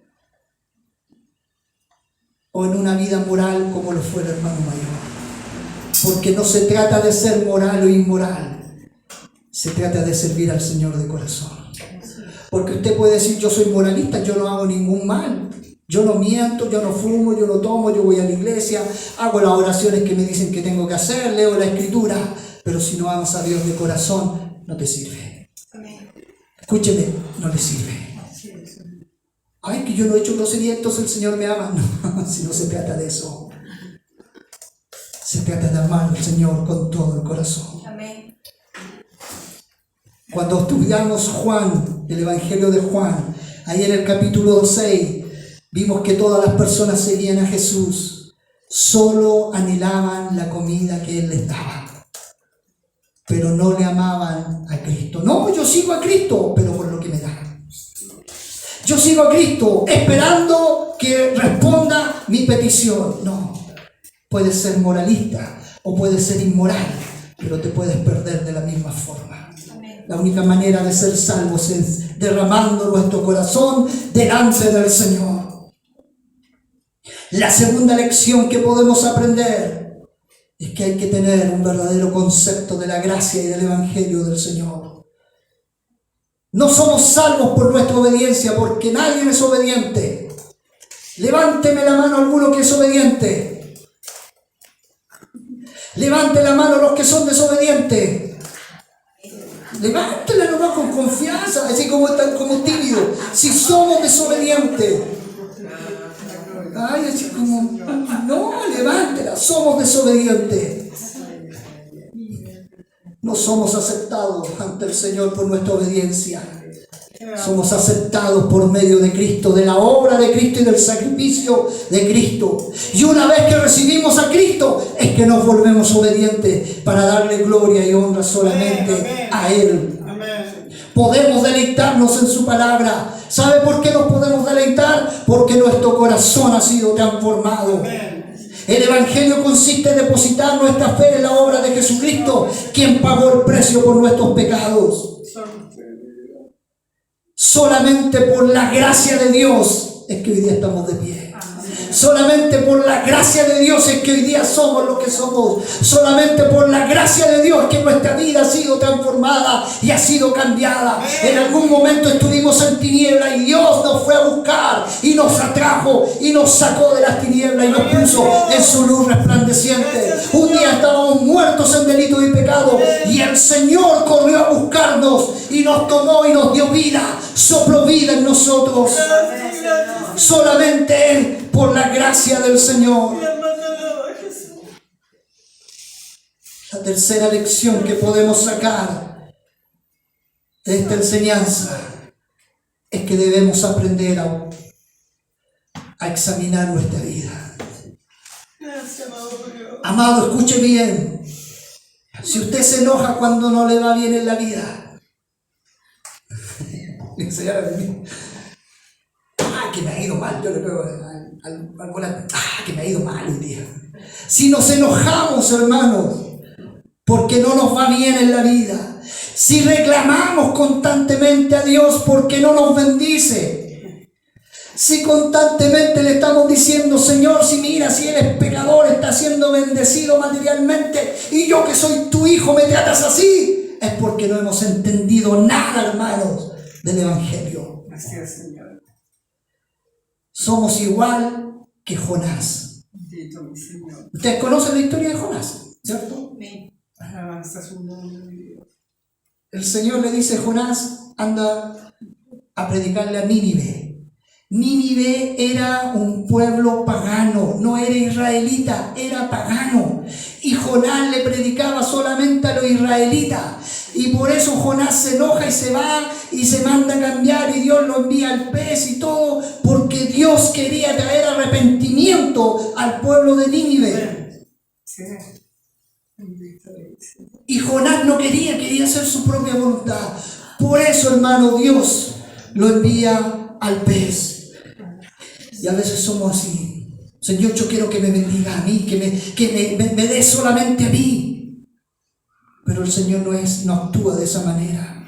o en una vida moral, como lo fue el hermano mayor. Porque no se trata de ser moral o inmoral, se trata de servir al Señor de corazón. Porque usted puede decir, yo soy moralista, yo no hago ningún mal. Yo no miento, yo no fumo, yo no tomo, yo voy a la iglesia, hago las oraciones que me dicen que tengo que hacer, leo la escritura, pero si no amas a Dios de corazón, no te sirve. Amén. Escúcheme, no le sirve. Ay, que yo no he hecho grosería, entonces el Señor me ama. No, si no se trata de eso. Se trata de amar al Señor con todo el corazón. Amén. Cuando estudiamos Juan, el Evangelio de Juan, ahí en el capítulo 6, vimos que todas las personas seguían a Jesús, solo anhelaban la comida que Él les daba, pero no le amaban a Cristo. No, yo sigo a Cristo, pero por lo que me da. Yo sigo a Cristo esperando que responda mi petición. No, puedes ser moralista o puedes ser inmoral, pero te puedes perder de la misma forma. La única manera de ser salvos es derramando nuestro corazón delante del Señor. La segunda lección que podemos aprender es que hay que tener un verdadero concepto de la gracia y del Evangelio del Señor. No somos salvos por nuestra obediencia, porque nadie es obediente. Levánteme la mano alguno que es obediente. Levante la mano los que son desobedientes. Levántela nomás con confianza, así como están como tímidos. Si somos desobedientes. Ay, así como, no, levántela, somos desobedientes. No somos aceptados ante el Señor por nuestra obediencia. Somos aceptados por medio de Cristo, de la obra de Cristo y del sacrificio de Cristo. Y una vez que recibimos a Cristo, es que nos volvemos obedientes para darle gloria y honra solamente a Él. Podemos deleitarnos en su palabra. ¿Sabe por qué nos podemos deleitar? Porque nuestro corazón ha sido transformado. El Evangelio consiste en depositar nuestra fe en la obra de Jesucristo, quien pagó el precio por nuestros pecados. Solamente por la gracia de Dios es que hoy día estamos de pie. Solamente por la gracia de Dios es que hoy día somos lo que somos. Solamente por la gracia de Dios es que nuestra vida ha sido transformada y ha sido cambiada. En algún momento estuvimos en tinieblas y Dios nos fue a buscar y nos atrajo y nos sacó de las tinieblas y nos puso en su luz resplandeciente. Un día estábamos muertos en delitos y pecados y el Señor corrió a buscarnos y nos tomó y nos dio vida, sopló vida en nosotros. Solamente por la gracia del Señor. La tercera lección que podemos sacar de esta enseñanza es que debemos aprender a examinar nuestra vida. Amado, escuche bien. Si usted se enoja cuando no le va bien en la vida, que me ha ido mal, yo le pego al volante, que me ha ido mal un día. Si nos enojamos, hermanos, porque no nos va bien en la vida, si reclamamos constantemente a Dios porque no nos bendice, Si constantemente le estamos diciendo, Señor, si mira, si él es pecador, está siendo bendecido materialmente, y yo que soy tu hijo me tratas así, es porque no hemos entendido nada, hermanos, del Evangelio. Así es, Señor. Somos igual que Jonás. Bendito mi Señor. Ustedes conocen la historia de Jonás, ¿cierto? Alabanza su nombre, mi Dios. El Señor le dice, Jonás, anda a predicarle a Nínive. Nínive era un pueblo pagano, no era israelita, era pagano. Y Jonás le predicaba solamente a los israelitas. Y por eso Jonás se enoja y se va y se manda a cambiar y Dios lo envía al pez y todo, porque Dios quería traer arrepentimiento al pueblo de Nínive. Sí. Bendito eres, Señor. Y Jonás no quería hacer su propia voluntad. Por eso, hermano, Dios lo envía al pez. Y a veces somos así. Señor, yo quiero que me bendiga a mí, que me dé solamente a mí. Pero el Señor no actúa de esa manera.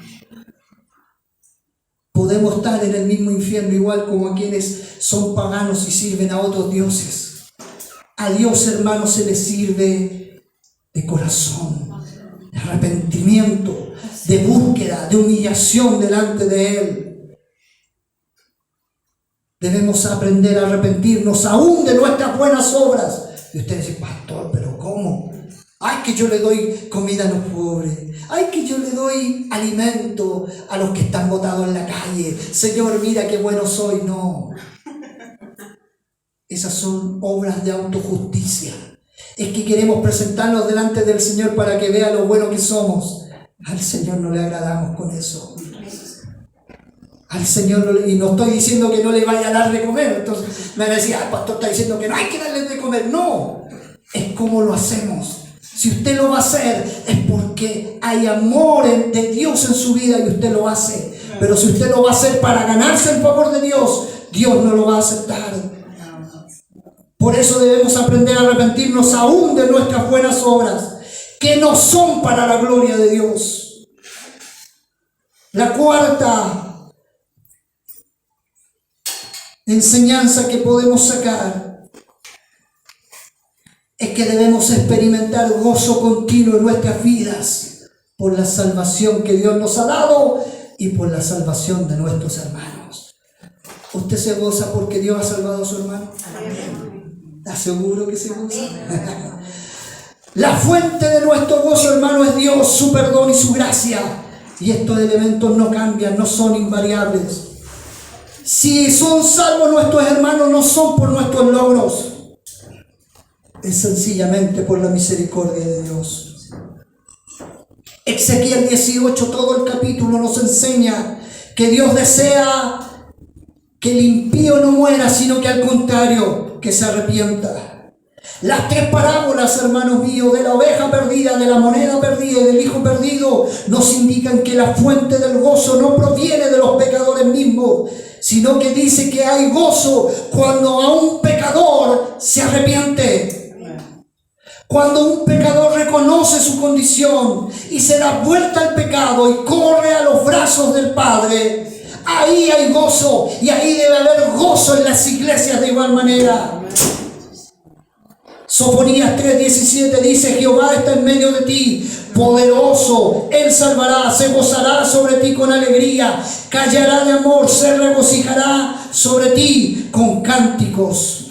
Podemos estar en el mismo infierno igual como quienes son paganos y sirven a otros dioses. A Dios, hermano, se le sirve de corazón, de arrepentimiento, de búsqueda, de humillación delante de Él. Debemos aprender a arrepentirnos aún de nuestras buenas obras. Y ustedes dicen, pastor, ¿pero cómo? Ay, que yo le doy comida a los pobres. Ay, que yo le doy alimento a los que están botados en la calle. Señor, mira qué bueno soy. No. Esas son obras de autojusticia. Es que queremos presentarnos delante del Señor para que vea lo bueno que somos. Al Señor no le agradamos con eso. Al Señor, y no estoy diciendo que no le vaya a dar de comer. Entonces me decía, el pastor está diciendo que no hay que darle de comer. No, es como lo hacemos. Si usted lo va a hacer es porque hay amor de Dios en su vida y usted lo hace. Pero si usted lo va a hacer para ganarse el favor de Dios, Dios no lo va a aceptar. Por eso debemos aprender a arrepentirnos aún de nuestras buenas obras, que no son para la gloria de Dios. La cuarta enseñanza que podemos sacar es que debemos experimentar gozo continuo en nuestras vidas por la salvación que Dios nos ha dado y por la salvación de nuestros hermanos. ¿Usted se goza porque Dios ha salvado a su hermano? ¿Está seguro que se goza? La fuente de nuestro gozo, hermano, es Dios, su perdón y su gracia. Y estos elementos no cambian, no son invariables. Si son salvos nuestros hermanos, no son por nuestros logros. Es sencillamente por la misericordia de Dios. Ezequiel 18, todo el capítulo nos enseña que Dios desea que el impío no muera, sino que al contrario, que se arrepienta. Las tres parábolas, hermanos míos, de la oveja perdida, de la moneda perdida y del hijo perdido, nos indican que la fuente del gozo no proviene de los pecadores mismos, sino que dice que hay gozo cuando a un pecador se arrepiente. Cuando un pecador reconoce su condición y se da vuelta al pecado y corre a los brazos del Padre, ahí hay gozo, y ahí debe haber gozo en las iglesias de igual manera. Sofonías 3:17 dice: Jehová está en medio de ti, poderoso, Él salvará, se gozará sobre ti con alegría, callará de amor, se regocijará sobre ti con cánticos.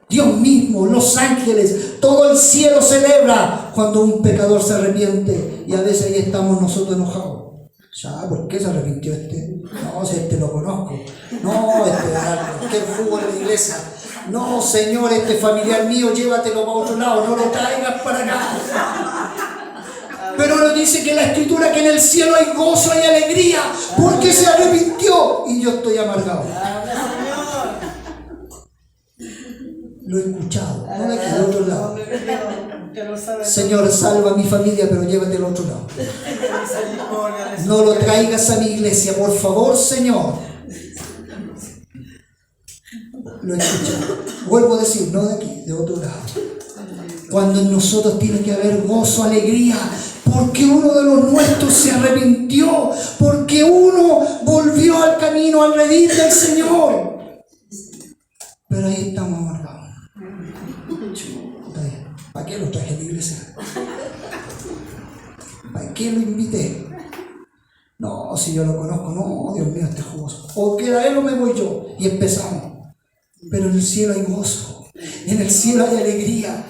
Dios mismo, los ángeles, todo el cielo celebra cuando un pecador se arrepiente, y a veces ahí estamos nosotros enojados. Ya, ¿por qué se arrepintió este? No, si este lo conozco. No, ¿qué fútbol en la iglesia? No, Señor, este familiar mío, llévatelo para otro lado, no lo traigas para acá. Pero nos dice que la Escritura que en el cielo hay gozo, hay alegría, porque se arrepintió y yo estoy amargado. Lo he escuchado, no de aquí, de otro lado. Señor, salva a mi familia, pero llévatelo a otro lado. No lo traigas a mi iglesia, por favor, Señor. Lo he escuchado. Vuelvo a decir, no de aquí, de otro lado. Cuando en nosotros tiene que haber gozo, alegría, porque uno de los nuestros se arrepintió, porque uno volvió al camino, al redil del Señor. Pero ahí estamos amarrados. ¿Para qué lo traje a la iglesia? ¿Para qué lo invité? No, si yo lo conozco, no, Dios mío, este jugoso. O queda él o me voy yo. Y empezamos. Pero en el cielo hay gozo, en el cielo hay alegría.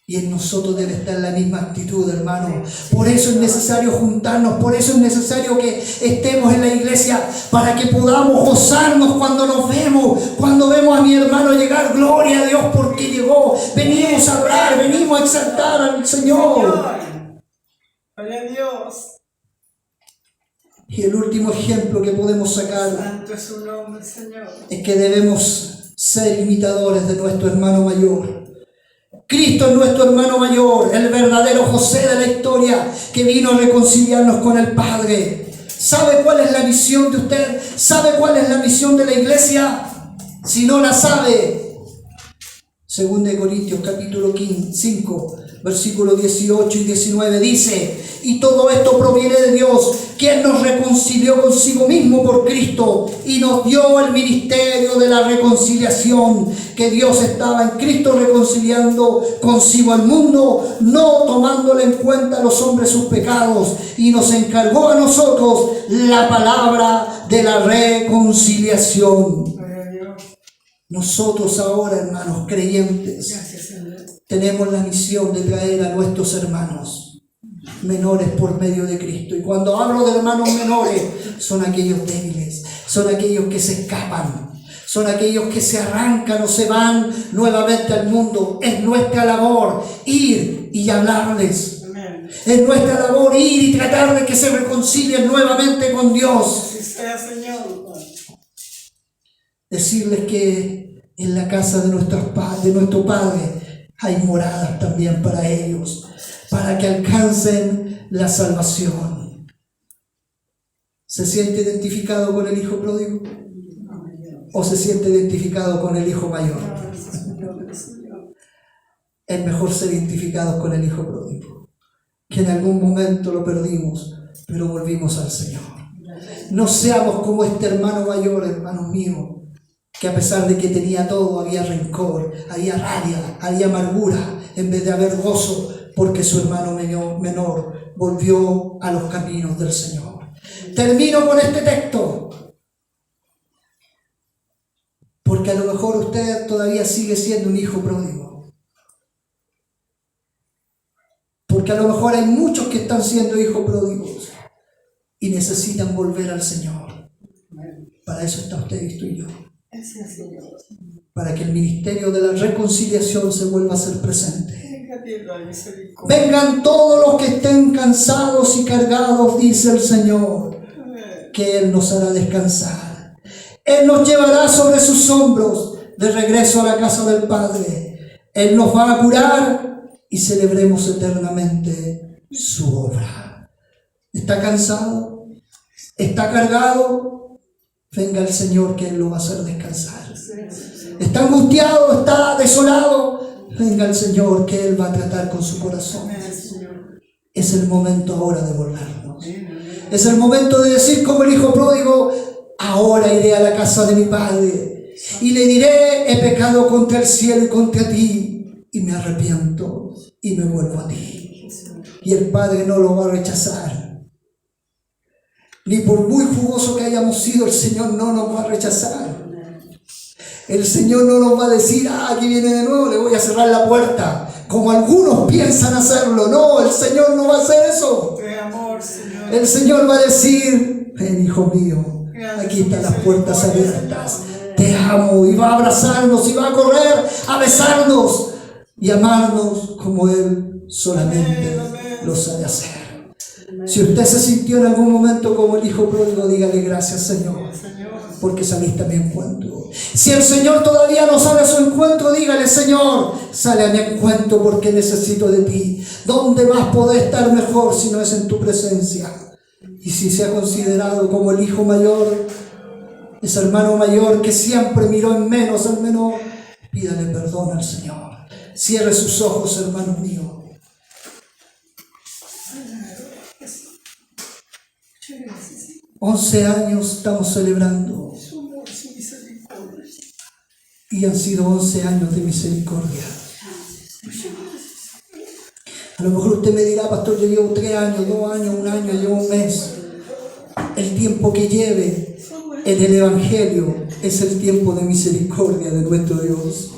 Y en nosotros debe estar la misma actitud, hermano. Por eso es necesario juntarnos, por eso es necesario que estemos en la iglesia, para que podamos gozarnos cuando nos vemos, cuando vemos a mi hermano llegar. Gloria a Dios porque llegó. Venimos a hablar, venimos a exaltar al Señor. Gloria a Dios. Y el último ejemplo que podemos sacar Santo es su nombre, Señor. es que debemos ser imitadores de nuestro hermano mayor. Cristo es nuestro hermano mayor, el verdadero José de la historia, que vino a reconciliarnos con el Padre. ¿Sabe cuál es la misión de usted? ¿Sabe cuál es la misión de la iglesia? Si no la sabe, 2 Corintios capítulo 5, versículos 18 y 19 dice: y todo esto proviene de Dios, quien nos reconcilió consigo mismo por Cristo y nos dio el ministerio de la reconciliación, que Dios estaba en Cristo reconciliando consigo al mundo, no tomándole en cuenta a los hombres sus pecados, y nos encargó a nosotros la palabra de la reconciliación. Gloria a Dios. Nosotros ahora, hermanos creyentes, Gracias, Señor. tenemos la misión de traer a nuestros hermanos menores por medio de Cristo. Y cuando hablo de hermanos menores, son aquellos débiles, son aquellos que se escapan, son aquellos que se arrancan o se van nuevamente al mundo. Es nuestra labor ir y hablarles. Amén. Es nuestra labor ir y tratar de que se reconcilien nuevamente con Dios. Así sea, Señor. Decirles que en la casa de nuestro Padre hay moradas también para ellos, para que alcancen la salvación. ¿Se siente identificado con el hijo pródigo? ¿O se siente identificado con el hijo mayor? Es mejor ser identificados con el hijo pródigo, que en algún momento lo perdimos, pero volvimos al Señor. No seamos como este hermano mayor, hermanos míos, que a pesar de que tenía todo, había rencor, había rabia, había amargura, en vez de haber gozo, porque su hermano menor volvió a los caminos del Señor. Termino con este texto, porque a lo mejor usted todavía sigue siendo un hijo pródigo, porque a lo mejor hay muchos que están siendo hijos pródigos y necesitan volver al Señor. Para eso está usted y tú y yo, para que el ministerio de la reconciliación se vuelva a ser presente. Vengan todos los que estén cansados y cargados, dice el Señor, que Él nos hará descansar. Él nos llevará sobre sus hombros de regreso a la casa del Padre. Él nos va a curar y celebremos eternamente su obra. ¿Está cansado? ¿Está cargado? Venga el Señor, que Él lo va a hacer descansar. ¿Está angustiado? ¿Está desolado? Venga el Señor, que Él va a tratar con su corazón. Es el momento ahora de volvernos. Es el momento de decir como el hijo pródigo: ahora iré a la casa de mi Padre y le diré: he pecado contra el cielo y contra ti, y me arrepiento y me vuelvo a ti. Y el Padre no lo va a rechazar. Ni por muy jugoso que hayamos sido, el Señor no nos va a rechazar. El Señor no nos va a decir: aquí viene de nuevo, le voy a cerrar la puerta, como algunos piensan hacerlo. No, el Señor no va a hacer eso. El Señor va a decir: ven, hijo mío, aquí están las puertas abiertas, te amo. Y va a abrazarnos y va a correr a besarnos y amarnos como Él solamente lo sabe hacer. Si usted se sintió en algún momento como el hijo pródigo, dígale: gracias, Señor, porque saliste a mi encuentro. Si el Señor todavía no sale a su encuentro, dígale: Señor, sale a mi encuentro porque necesito de ti. ¿Dónde más podré estar mejor si no es en tu presencia? Y si se ha considerado como el hijo mayor, ese hermano mayor que siempre miró en menos al menor, pídale perdón al Señor. Cierre sus ojos, hermano mío. 11 años estamos celebrando. Y ti han sido 11 años de misericordia. A lo mejor usted me dirá, pastor, yo llevo 3 años, 2 años, 1 año, llevo un mes. El tiempo que lleve en el Evangelio es el tiempo de misericordia de nuestro Dios.